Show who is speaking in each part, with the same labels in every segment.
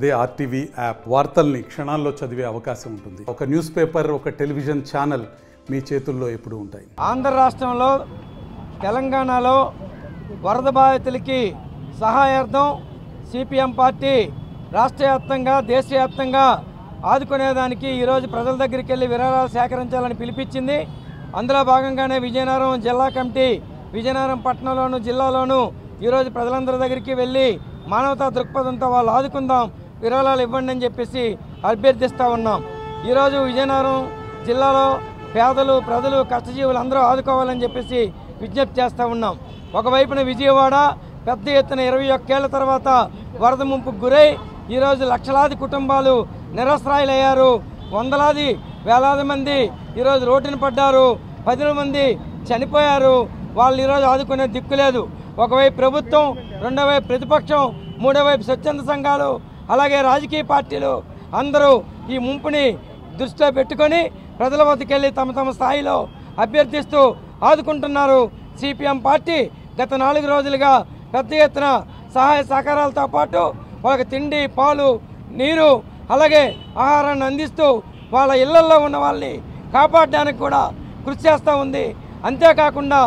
Speaker 1: అదే RTV app వార్తల్ని క్షణాల్లో చదివే అవకాశం ఉంటుంది. ఒక న్యూస్ పేపర్, ఒక టెలివిజన్ ఛానల్ మీ చేతుల్లో ఎప్పుడూ ఉంటాయి.
Speaker 2: ఆంధ్ర రాష్ట్రంలో, తెలంగాణలో వరద బాధితులకి సహాయార్థం సిపిఎం పార్టీ రాష్ట్ర వ్యాప్తంగా, దేశవ్యాప్తంగా ఆదుకునేదానికి ఈరోజు ప్రజల దగ్గరికి వెళ్ళి విరాళాలు సేకరించాలని పిలిపించింది. అందులో భాగంగానే విజయనగరం జిల్లా కమిటీ విజయనగరం పట్టణంలోను, జిల్లాలోను ఈరోజు ప్రజలందరి దగ్గరికి వెళ్ళి మానవతా దృక్పథంతో వాళ్ళు ఆదుకుందాం, విరాళాలు ఇవ్వండి అని చెప్పేసి అభ్యర్థిస్తూ ఉన్నాం. ఈరోజు విజయనగరం జిల్లాలో పేదలు, ప్రజలు, కష్టజీవులు అందరూ ఆదుకోవాలని చెప్పేసి విజ్ఞప్తి చేస్తూ ఉన్నాం. ఒకవైపున విజయవాడ పెద్ద ఎత్తున 21 ఏళ్ల తర్వాత వరద ముంపుకు గురై ఈరోజు లక్షలాది కుటుంబాలు నిరసరాయులయ్యారు. వందలాది వేలాది మంది ఈరోజు రోడ్డున పడ్డారు. 10 మంది చనిపోయారు. వాళ్ళు ఈరోజు ఆదుకునే దిక్కు లేదు. ఒకవైపు ప్రభుత్వం, రెండో వైపు ప్రతిపక్షం, మూడో వైపు స్వచ్ఛంద సంఘాలు, అలాగే రాజకీయ పార్టీలు అందరూ ఈ ముంపుని దృష్టిలో పెట్టుకొని ప్రజల వద్దకు వెళ్ళి తమ తమ స్థాయిలో అభ్యర్థిస్తూ ఆదుకుంటున్నారు. సిపిఎం పార్టీ గత 4 రోజులుగా పెద్ద ఎత్తున సహాయ సహకారాలతో పాటు వాళ్ళకి తిండి, పాలు, నీరు, అలాగే ఆహారాన్ని అందిస్తూ వాళ్ళ ఇళ్లల్లో ఉన్న వాళ్ళని కాపాడడానికి కూడా కృషి చేస్తూ ఉంది. అంతేకాకుండా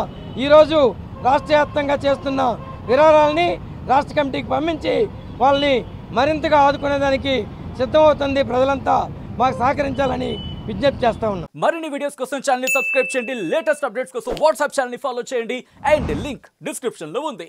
Speaker 2: ఈరోజు రాష్ట్ర వ్యాప్తంగా చేస్తున్న విరాళాలని రాష్ట్ర కమిటీకి పంపించి వాళ్ళని మరింతగా ఆదుకునేదానికి సిద్ధమవుతుంది. ప్రజలంతా మాకు సహకరించాలని విజ్ఞప్తి చేస్తా ఉన్నాం.
Speaker 3: మరిన్ని వీడియోస్ కోసం ఛానల్ ని సబ్స్క్రైబ్ చేయండి. లేటెస్ట్ అప్డేట్స్ కోసం వాట్సాప్ ఛానల్ ని ఫాలో చేయండి. అండ్ లింక్ డిస్క్రిప్షన్ లో ఉంది.